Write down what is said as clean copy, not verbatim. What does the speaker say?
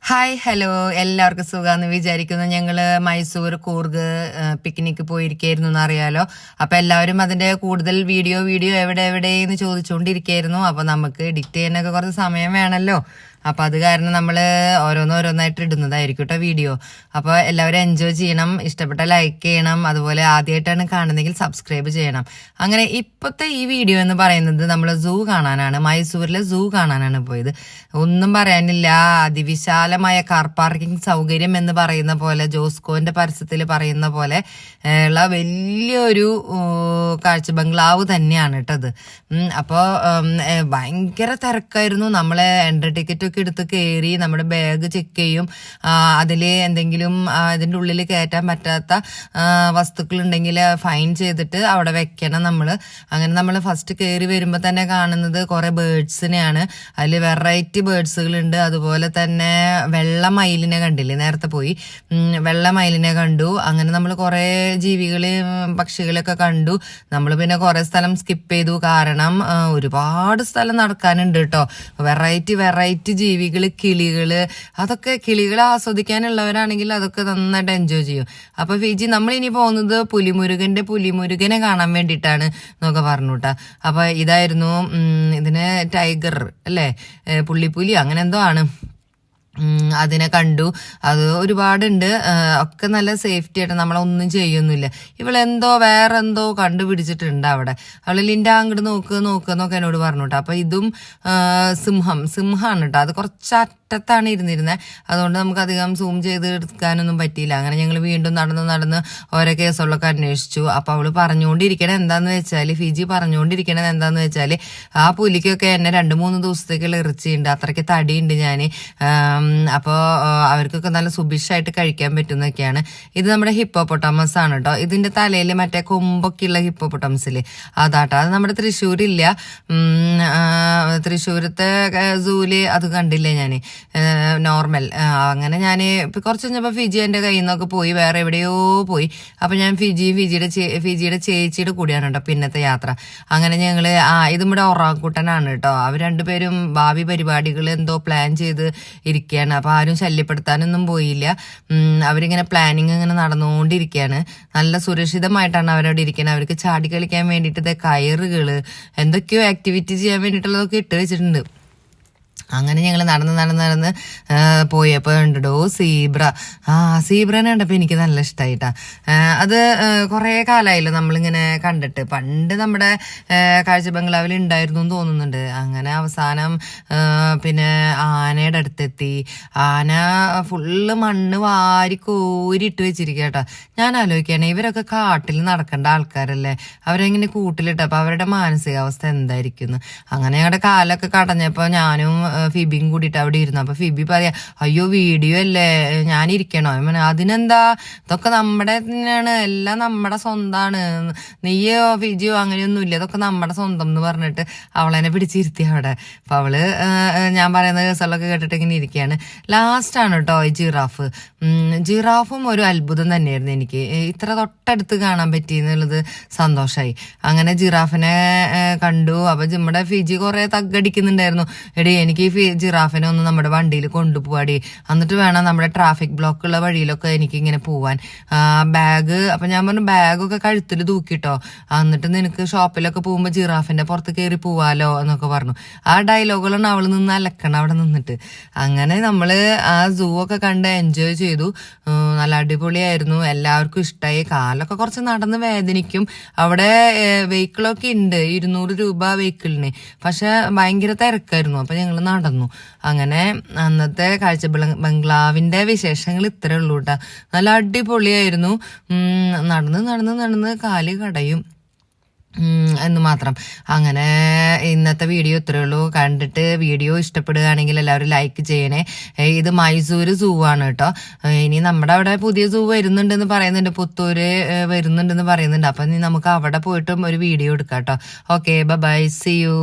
Hi hello, എല്ലാവർക്കും സുഖാന്ന് വിചാരിക്കുന്നു. ഞങ്ങള് മൈസൂർ കൂർഗ് പിക്നിക്ക് പോയിരിക്കായിരുന്നു എന്നറിയാലോ. അപ്പൊ എല്ലാവരും അതിന്റെ കൂടുതൽ വീഡിയോ എവിടെയെന്ന് ചോദിച്ചുകൊണ്ടിരിക്കായിരുന്നു. അപ്പൊ നമുക്ക് എഡിറ്റ് ചെയ്യാനൊക്കെ കുറച്ച് സമയം വേണമല്ലോ. അപ്പൊ അത് കാരണം നമ്മള് ഓരോന്നായിട്ട് ഇടുന്നതായിരിക്കും കേട്ടോ വീഡിയോ. അപ്പൊ എല്ലാവരും എൻജോയ് ചെയ്യണം, ഇഷ്ടപ്പെട്ട ലൈക്ക് ചെയ്യണം, അതുപോലെ ആദ്യമായിട്ടാണ് കാണുന്നതെങ്കിൽ സബ്സ്ക്രൈബ് ചെയ്യണം. അങ്ങനെ ഇപ്പോഴത്തെ ഈ വീഡിയോ എന്ന് പറയുന്നത് നമ്മൾ സൂ കാണാനാണ്, മൈസൂരിലെ സൂ കാണാനാണ് പോയത്. ഒന്നും പറയാനില്ല, അതിവിശാലമായ കാർ പാർക്കിംഗ് സൗകര്യം എന്ന് പറയുന്ന പോലെ, ജോസ്കോന്റെ പരസ്യത്തിൽ പറയുന്ന പോലെ ഉള്ള വലിയൊരു കാഴ്ച ബംഗ്ലാവ് തന്നെയാണ് കേട്ടത്. അപ്പോൾ ഭയങ്കര തിരക്കായിരുന്നു. നമ്മളെ എൻട്രി ടിക്കറ്റ് ഒക്കെ എടുത്ത് കയറി നമ്മുടെ ബാഗ് ചെക്ക് ചെയ്യും. അതിൽ എന്തെങ്കിലും അതിൻ്റെ ഉള്ളിൽ കയറ്റാൻ പറ്റാത്ത വസ്തുക്കൾ ഉണ്ടെങ്കിൽ ഫൈൻ ചെയ്തിട്ട് അവിടെ വെക്കണം നമ്മൾ. അങ്ങനെ നമ്മൾ ഫസ്റ്റ് കയറി വരുമ്പോൾ തന്നെ കാണുന്നത് കുറേ ബേർഡ്സിനെയാണ്. അതിൽ വെറൈറ്റി ബേർഡ്സുകളുണ്ട്. അതുപോലെ തന്നെ വെള്ള മയിലിനെ കണ്ടില്ലേ, നേരത്തെ പോയി വെള്ള മയിലിനെ കണ്ടു. അങ്ങനെ നമ്മൾ കുറേ ജീവികളെ പക്ഷികളൊക്കെ കണ്ടു. നമ്മൾ പിന്നെ കുറേ സ്ഥലം സ്കിപ്പ് ചെയ്തു, കാരണം ഒരുപാട് സ്ഥലം നടക്കാനുണ്ട് കേട്ടോ. വെറൈറ്റി ജീവികള്, കിളികള്, അതൊക്കെ കിളികളെ ആസ്വദിക്കാനുള്ളവരാണെങ്കിൽ അതൊക്കെ നന്നായിട്ട് എൻജോയ് ചെയ്യും. അപ്പൊ ഫിജി നമ്മളിനി പോകുന്നത് പുലിമുരുകനെ കാണാൻ വേണ്ടിയിട്ടാണ് എന്നൊക്കെ പറഞ്ഞു കേട്ടാ. അപ്പൊ ഇതായിരുന്നു ഇതിന് ടൈഗർ അല്ലേ, പുള്ളിപ്പുലി അങ്ങനെ എന്തോ ആണ്. അതിനെ കണ്ടു. അത് ഒരുപാടുണ്ട്, ഒക്കെ നല്ല സേഫ്റ്റി ആയിട്ട് നമ്മളൊന്നും ചെയ്യൊന്നുമില്ല. ഇവളെന്തോ വേറെന്തോ കണ്ടുപിടിച്ചിട്ടുണ്ട് അവിടെ. അവള് ലിൻ്റെ അങ്ങോട്ട് നോക്ക് എന്നോട് പറഞ്ഞു കേട്ടോ. അപ്പൊ ഇതും സിംഹമാണ് കേട്ടോ. അത് കുറച്ച് അറ്റത്താണ് ഇരുന്നിരുന്നത്, അതുകൊണ്ട് നമുക്ക് അധികം സൂം ചെയ്ത് എടുക്കാനൊന്നും പറ്റിയില്ല. അങ്ങനെ ഞങ്ങൾ വീണ്ടും നടന്ന് ഓരോ കേസുകളൊക്കെ അന്വേഷിച്ചു. അപ്പൊ അവള് പറഞ്ഞുകൊണ്ടിരിക്കണത് എന്താന്ന് വെച്ചാല് ആ പുലിക്കൊക്കെ എന്നെ 2-3 ദിവസത്തേക്കുള്ള ഇറച്ചിയുണ്ട്, അത്രയ്ക്ക് തടിയുണ്ട് ഞാന്. അപ്പോൾ അവർക്കൊക്കെ നല്ല സുഭിക്ഷമായിട്ട് കഴിക്കാൻ പറ്റുന്നൊക്കെയാണ്. ഇത് നമ്മുടെ ഹിപ്പോപ്പൊട്ടാമസ് ആണ് കേട്ടോ. ഇതിന്റെ തലയിൽ മറ്റേ കൊമ്പൊക്കെ ഉള്ള ഹിപ്പോപ്പൊട്ടാമസില് അതാട്ടോ. അത് നമ്മുടെ തൃശ്ശൂരില്ല, തൃശ്ശൂരത്തെ സൂല് അത് കണ്ടില്ലേ ഞാൻ, നോർമൽ. അങ്ങനെ ഞാൻ കുറച്ച് കഴിഞ്ഞപ്പോൾ ഫിജി എൻ്റെ കയ്യിൽ നിന്നൊക്കെ പോയി, വേറെ എവിടെയോ പോയി. അപ്പം ഞാൻ ഫിജിയുടെ ചേച്ചിയുടെ കൂടെയാണ് കേട്ടോ പിന്നത്തെ യാത്ര. അങ്ങനെ ഞങ്ങൾ ഇത് നമ്മുടെ ഒറാങ്കുട്ടനാണ് കേട്ടോ. അവർ രണ്ടുപേരും ഭാവി പരിപാടികൾ എന്തോ പ്ലാൻ ചെയ്ത് ഇരിക്കുകയാണ്. അപ്പൊ ആരും ശല്യപ്പെടുത്താനൊന്നും പോയില്ല. അവരിങ്ങനെ പ്ലാനിങ് ഇങ്ങനെ നടന്നുകൊണ്ടിരിക്കുകയാണ്. നല്ല സുരക്ഷിതമായിട്ടാണ് അവരവിടെ ഇരിക്കുന്നത്. അവർക്ക് ചാടി കളിക്കാൻ വേണ്ടിയിട്ട് കയറുകള് എന്തൊക്കെയോ ആക്ടിവിറ്റി ചെയ്യാൻ വേണ്ടിയിട്ടുള്ളതൊക്കെ ഇട്ട് വെച്ചിട്ടുണ്ട്. അങ്ങനെ ഞങ്ങൾ നടന്ന് പോയപ്പോൾ ഉണ്ടോ സീബ്രനെ കണ്ടപ്പോൾ എനിക്ക് നല്ല ഇഷ്ടമായിട്ടാ. അത് കുറേ കാലമായില്ലോ നമ്മളിങ്ങനെ കണ്ടിട്ട്. പണ്ട് നമ്മുടെ കാഴ്ച ബംഗ്ലാവിൽ ഉണ്ടായിരുന്നു എന്ന് തോന്നുന്നുണ്ട്. അങ്ങനെ അവസാനം പിന്നെ ആനയുടെ അടുത്തെത്തി. ആന ഫുള്ള് മണ്ണ് വാരി കോരിയിട്ട് വെച്ചിരിക്കുക കേട്ടോ. ഞാൻ ആലോചിക്കുകയാണ്, ഇവരൊക്കെ കാട്ടിൽ നടക്കേണ്ട ആൾക്കാരല്ലേ, അവരെങ്ങനെ കൂട്ടിലിട്ടപ്പോൾ അവരുടെ മാനസികാവസ്ഥ എന്തായിരിക്കുന്നു. അങ്ങനെ ഞങ്ങളുടെ കാലൊക്കെ കടഞ്ഞപ്പോൾ ഞാനും ഫിബിയും കൂടിയിട്ട് അവിടെ ഇരുന്നു. അപ്പൊ ഫിബി പറയാ, അയ്യോ വീഡിയോ അല്ലേ, ഞാനിരിക്കണോ? അതിനെന്താ, ഇതൊക്കെ നമ്മുടെ തന്നെയാണ്, എല്ലാം നമ്മുടെ സ്വന്തമാണ്, നീയോ ഫിജിയോ അങ്ങനെയൊന്നും ഇല്ല, ഇതൊക്കെ നമ്മുടെ സ്വന്തം എന്ന് പറഞ്ഞിട്ട് അവളെന്നെ പിടിച്ചിരുത്തി അവിടെ. അപ്പൊ അവള് ഞാൻ പറയുന്ന കേസുകളൊക്കെ കേട്ടിട്ട് ഇങ്ങനെ ഇരിക്കുകയാണ്. ലാസ്റ്റാണ് കേട്ടോ ഈ ജിറാഫും ഒരു അത്ഭുതം തന്നെയായിരുന്നു എനിക്ക്. ഇത്ര തൊട്ടടുത്ത് കാണാൻ പറ്റി എന്നുള്ളത് സന്തോഷമായി. അങ്ങനെ ജിറാഫിനെ കണ്ടു. അപ്പൊ നമ്മുടെ ഫിജി കുറെ തగ్గടിക്കുന്നുണ്ടായിരുന്നു, എടി എനിക്ക് ഈ ജിറാഫിനെ ഒന്ന് നമ്മുടെ വണ്ടിയിൽ കൊണ്ടുപോവാടി, എന്നിട്ട് വേണം നമ്മുടെ ട്രാഫിക് ബ്ലോക്ക് ഉള്ള വഴിയിലൊക്കെ എനിക്ക് ഇങ്ങനെ പോവാൻ. ബാഗ്, അപ്പൊ ഞാൻ പറഞ്ഞു ബാഗൊക്കെ കഴുത്തിൽ തൂക്കിട്ടോ, എന്നിട്ട് നിനക്ക് ഷോപ്പിലൊക്കെ പോകുമ്പോ ജിറാഫിന്റെ പുറത്ത് കയറി പോവാലോ എന്നൊക്കെ പറഞ്ഞു. ആ ഡയലോഗുകളാണ് അവള് നിന്ന് അലക്കണം അവിടെ നിന്നിട്ട്. അങ്ങനെ നമ്മള് ആ സൂ ഒക്കെ കണ്ട് എൻജോയ് ചെയ്തു. നല്ല അടിപൊളിയായിരുന്നു, എല്ലാവർക്കും ഇഷ്ടമായി. കാലൊക്കെ കുറച്ച് നടന്ന് വേദനിക്കും. അവിടെ വെഹിക്കിളൊക്കെ ഉണ്ട്, 200 രൂപ വെഹിക്കിളിന്, പക്ഷെ ഭയങ്കര തിരക്കായിരുന്നു. അപ്പൊ ഞങ്ങൾ നടന്നു. അങ്ങനെ അന്നത്തെ കാഴ്ച ബംഗ്ലാവിന്റെ വിശേഷങ്ങൾ ഇത്രേ ഉള്ളൂ കേട്ടാ. നല്ല അടിപൊളിയായിരുന്നു. നടന്ന് കാല് കടയും എന്ന് മാത്രം. അങ്ങനെ ഇന്നത്തെ വീഡിയോ ഇത്രയേ ഉള്ളൂ. കണ്ടിട്ട് വീഡിയോ ഇഷ്ടപ്പെടുകയാണെങ്കിൽ എല്ലാവരും ലൈക്ക് ചെയ്യണേ. ഇത് മൈസൂർ സൂ ആണ് കേട്ടോ. ഇനി നമ്മുടെ അവിടെ പുതിയ സൂ വരുന്നുണ്ടെന്ന് പറയുന്നുണ്ട്, പുത്തൂര് വരുന്നുണ്ടെന്ന് പറയുന്നുണ്ട്. അപ്പൊ നമുക്ക് അവിടെ പോയിട്ടും ഒരു വീഡിയോ എടുക്കാം കേട്ടോ. Okay, bye, see U.